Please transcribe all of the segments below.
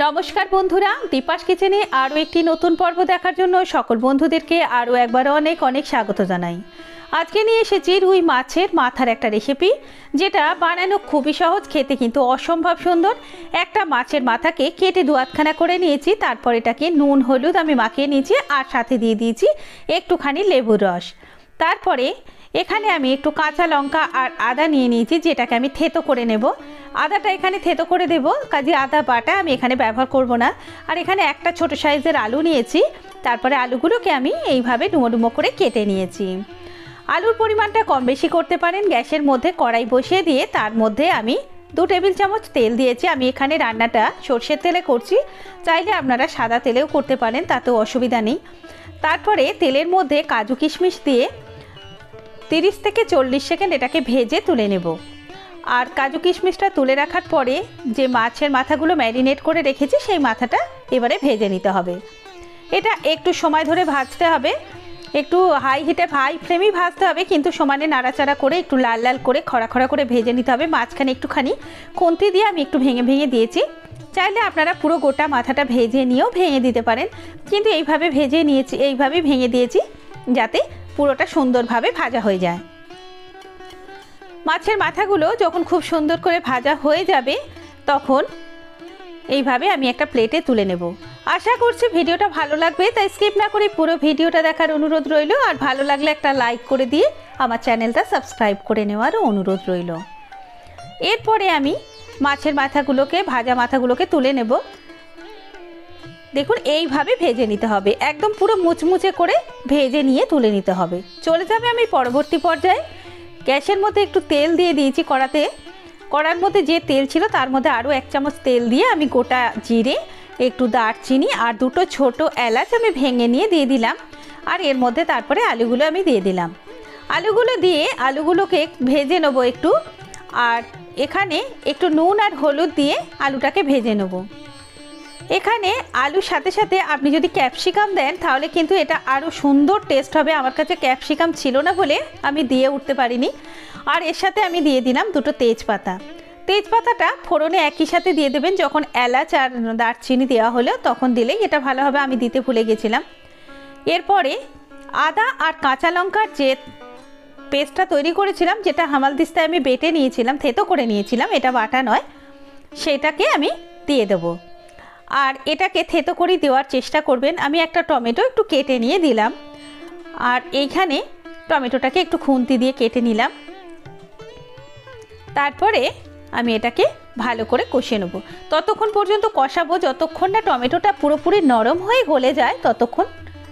নমস্কার বন্ধুরা, দীপাস কিচেনে আরও একটি নতুন পর্ব দেখার জন্য সকল বন্ধুদেরকে আরও একবার অনেক অনেক স্বাগত জানাই। আজকে নিয়ে এসেছি রুই মাছের মাথার একটা রেসিপি, যেটা বানানো খুবই সহজ, খেতে কিন্তু অসম্ভব সুন্দর। একটা মাছের মাথাকে কেটে দুয়াতখানা করে নিয়েছি, তারপর এটাকে নুন হলুদ আমি মাখিয়ে নিয়েছি, আর সাথে দিয়ে দিয়েছি একটুখানি লেবুর রস। তারপরে এখানে আমি একটু কাঁচা লঙ্কা আর আদা নিয়ে নিয়েছি, যেটাকে আমি থেতো করে নেব। আদাটা এখানে থেতো করে দেব, কাজে আদা বাটা আমি এখানে ব্যবহার করব না। আর এখানে একটা ছোট সাইজের আলু নিয়েছি, তারপরে আলুগুলোকে আমি এইভাবে ডুমো ডুমো করে কেটে নিয়েছি। আলুর পরিমাণটা কম বেশি করতে পারেন। গ্যাসের মধ্যে কড়াই বসিয়ে দিয়ে তার মধ্যে আমি 2 টেবিল চামচ তেল দিয়েছি। আমি এখানে রান্নাটা সর্ষের তেলে করছি, চাইলে আপনারা সাদা তেলেও করতে পারেন, তাতেও অসুবিধা নেই। তারপরে তেলের মধ্যে কাজু কিশমিশ দিয়ে 30 থেকে 40 সেকেন্ড এটাকে ভেজে তুলে নেব। আর কাজু কিশমিশটা তুলে রাখার পরে যে মাছের মাথাগুলো ম্যারিনেট করে রেখেছি, সেই মাথাটা এবারে ভেজে নিতে হবে। এটা একটু সময় ধরে ভাজতে হবে, একটু হাই ফ্লেমেই ভাজতে হবে, কিন্তু সমানে নাড়াচাড়া করে একটু লাল লাল করে খড়া খড়া করে ভেজে নিতে হবে। মাঝখানে একটুখানি খুন্তি দিয়ে আমি একটু ভেঙে ভেঙে দিয়েছি, চাইলে আপনারা পুরো গোটা মাথাটা ভেজে নিয়েও ভেঙে দিতে পারেন, কিন্তু এইভাবে ভেজে নিয়েছি, এইভাবেই ভেঙে দিয়েছি যাতে পুরোটা সুন্দরভাবে ভাজা হয়ে যায়। মাছের মাথাগুলো যখন খুব সুন্দর করে ভাজা হয়ে যাবে, তখন এইভাবে আমি একটা প্লেটে তুলে নেব। আশা করছি ভিডিওটা ভালো লাগবে, তাই স্কিপ না করে পুরো ভিডিওটা দেখার অনুরোধ রইল। আর ভালো লাগলে একটা লাইক করে দিয়ে আমার চ্যানেলটা সাবস্ক্রাইব করে নেওয়ারও অনুরোধ রইল। এরপরে আমি মাছের মাথাগুলোকে, ভাজা মাথাগুলোকে তুলে নেব। দেখুন, এইভাবে ভেজে নিতে হবে, একদম পুরো মুচমুচে করে ভেজে নিয়ে তুলে নিতে হবে। চলে যাবে আমি পরবর্তী পর্যায়ে। গ্যাসের মধ্যে একটু তেল দিয়ে দিয়েছি কড়াতে। কড়ার মধ্যে যে তেল ছিল তার মধ্যে আরও 1 চামচ তেল দিয়ে আমি গোটা জিরে, একটু দারচিনি আর 2টো ছোটো এলাচ আমি ভেঙে নিয়ে দিয়ে দিলাম। আর এর মধ্যে তারপরে আলুগুলো আমি দিয়ে দিলাম। আলুগুলো দিয়ে আলুগুলোকে ভেজে নেবো একটু। আর এখানে একটু নুন আর হলুদ দিয়ে আলুটাকে ভেজে নেব। এখানে আলুর সাথে সাথে আপনি যদি ক্যাপসিকাম দেন, তাহলে কিন্তু এটা আরও সুন্দর টেস্ট হবে। আমার কাছে ক্যাপসিকাম ছিল না বলে আমি দিয়ে উঠতে পারিনি। আর এর সাথে আমি দিয়ে দিলাম 2টো তেজপাতা। তেজপাতাটা ফোড়নে একই সাথে দিয়ে দেবেন, যখন এলাচ আর দারচিনি দেওয়া হলো তখন দিলেই এটা ভালো হবে, আমি দিতে ভুলে গেছিলাম। এরপরে আদা আর কাঁচা লঙ্কার যে পেস্টটা তৈরি করেছিলাম, যেটা হামালদিস্তায় আমি বেটে নিয়েছিলাম, থেতো করে নিয়েছিলাম, এটা বাটা নয়, সেটাকে আমি দিয়ে দেবো। আর এটাকে থেতো করে দেওয়ার চেষ্টা করবেন। আমি একটা টমেটো একটু কেটে নিয়ে দিলাম, আর এইখানে টমেটোটাকে একটু খুন্তি দিয়ে কেটে নিলাম। তারপরে আমি এটাকে ভালো করে কষিয়ে নেব। ততক্ষণ পর্যন্ত কষাবো যতক্ষণ না টমেটোটা পুরোপুরি নরম হয়ে গলে যায়, ততক্ষণ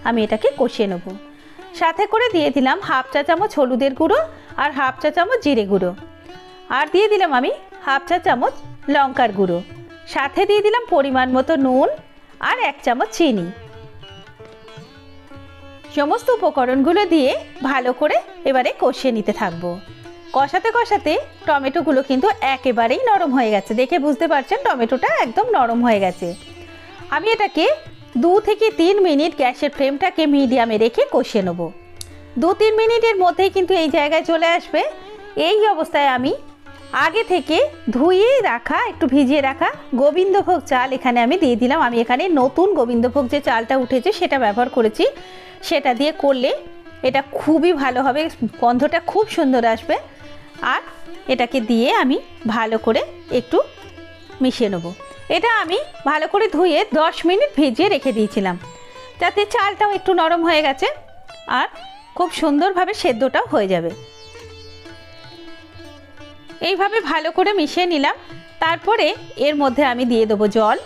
আমি এটাকে কষিয়ে নেব। সাথে করে দিয়ে দিলাম 1/2 চা চামচ হলুদের গুঁড়ো আর 1/2 চা চামচ জিরে গুঁড়ো, আর দিয়ে দিলাম আমি 1/2 চা চামচ লঙ্কার গুঁড়ো। সাথে দিয়ে দিলাম পরিমাণ মতো নুন আর 1 চামচ চিনি। সমস্ত উপকরণগুলো দিয়ে ভালো করে এবারে কষিয়ে নিতে থাকবো। কষাতে কষাতে টমেটোগুলো কিন্তু একেবারেই নরম হয়ে গেছে, দেখে বুঝতে পারছেন টমেটোটা একদম নরম হয়ে গেছে। আমি এটাকে 2 থেকে 3 মিনিট গ্যাসের ফ্লেমটাকে মিডিয়ামে রেখে কষিয়ে নেব। 2-3 মিনিটের মধ্যেই কিন্তু এই জায়গায় চলে আসবে। এই অবস্থায় আমি আগে থেকে ধুয়ে রাখা, একটু ভিজিয়ে রাখা গোবিন্দভোগ চাল এখানে আমি দিয়ে দিলাম। আমি এখানে নতুন গোবিন্দভোগ যে চালটা উঠেছে সেটা ব্যবহার করেছি। সেটা দিয়ে করলে এটা খুবই ভালো হবে, গন্ধটা খুব সুন্দর আসবে। আর এটাকে দিয়ে আমি ভালো করে একটু মিশিয়ে নেব। এটা আমি ভালো করে ধুয়ে 10 মিনিট ভিজিয়ে রেখে দিয়েছিলাম, যাতে চালটাও একটু নরম হয়ে গেছে আর খুব সুন্দরভাবে সেদ্ধটাও হয়ে যাবে। এইভাবে ভালো করে মিশিয়ে নিলাম। তারপরে এর মধ্যে আমি দিয়ে দেবো জল।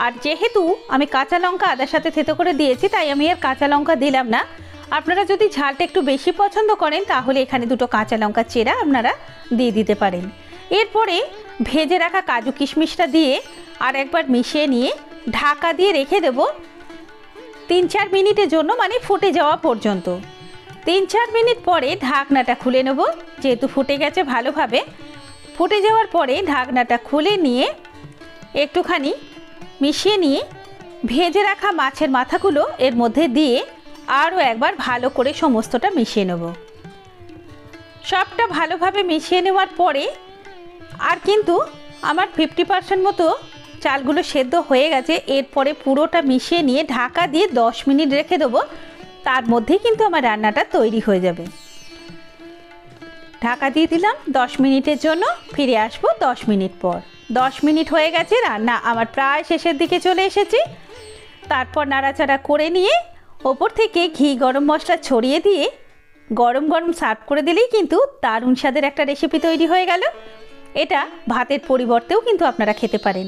আর যেহেতু আমি কাঁচা লঙ্কা আদার সাথে থেতো করে দিয়েছি, তাই আমি আর কাঁচা লঙ্কা দিলাম না। আপনারা যদি ঝালটা একটু বেশি পছন্দ করেন, তাহলে এখানে 2টো কাঁচা লঙ্কা চেরা আপনারা দিয়ে দিতে পারেন। এরপরে ভেজে রাখা কাজু কিশমিশটা দিয়ে আর একবার মিশিয়ে নিয়ে ঢাকা দিয়ে রেখে দেব 3-4 মিনিটের জন্য, মানে ফুটে যাওয়া পর্যন্ত। 3-4 মিনিট পরে ঢাকনাটা খুলে নেব, যেহেতু ফুটে গেছে ভালোভাবে। ফুটে যাওয়ার পরে ঢাকনাটা খুলে নিয়ে একটুখানি মিশিয়ে নিয়ে ভেজে রাখা মাছের মাথাগুলো এর মধ্যে দিয়ে আরও একবার ভালো করে সমস্তটা মিশিয়ে নেব। সবটা ভালোভাবে মিশিয়ে নেওয়ার পরে আর কিন্তু আমার 50% মতো চালগুলো সেদ্ধ হয়ে গেছে। এরপরে পুরোটা মিশিয়ে নিয়ে ঢাকা দিয়ে 10 মিনিট রেখে দেবো। তার মধ্যেই কিন্তু আমার রান্নাটা তৈরি হয়ে যাবে। ঢাকা দিয়ে দিলাম 10 মিনিটের জন্য। ফিরে আসবো 10 মিনিট পর। 10 মিনিট হয়ে গেছে, রান্না আমার প্রায় শেষের দিকে চলে এসেছি। তারপর নাড়াচাড়া করে নিয়ে ওপর থেকে ঘি গরম মশলা ছড়িয়ে দিয়ে গরম গরম সার্ভ করে দিলেই কিন্তু দারুণ স্বাদের একটা রেসিপি তৈরি হয়ে গেল। এটা ভাতের পরিবর্তেও কিন্তু আপনারা খেতে পারেন।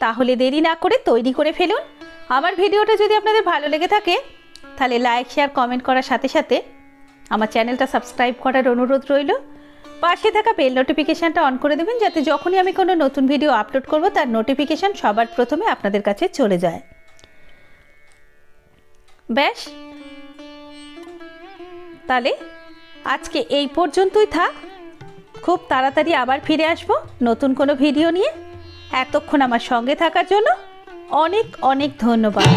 তাহলে দেরি না করে তৈরি করে ফেলুন। আমার ভিডিওটা যদি আপনাদের ভালো লেগে থাকে তাহলে লাইক শেয়ার কমেন্ট করার সাথে সাথে আমার চ্যানেলটা সাবস্ক্রাইব করার অনুরোধ রইল। পাশে থাকা বেল নোটিফিকেশানটা অন করে দেবেন, যাতে যখনই আমি কোনো নতুন ভিডিও আপলোড করব তার নোটিফিকেশান সবার প্রথমে আপনাদের কাছে চলে যায়। ব্যাস, তাহলে আজকে এই পর্যন্তই থাক। খুব তাড়াতাড়ি আবার ফিরে আসব নতুন কোনো ভিডিও নিয়ে। এতক্ষণ আমার সঙ্গে থাকার জন্য অনেক অনেক ধন্যবাদ।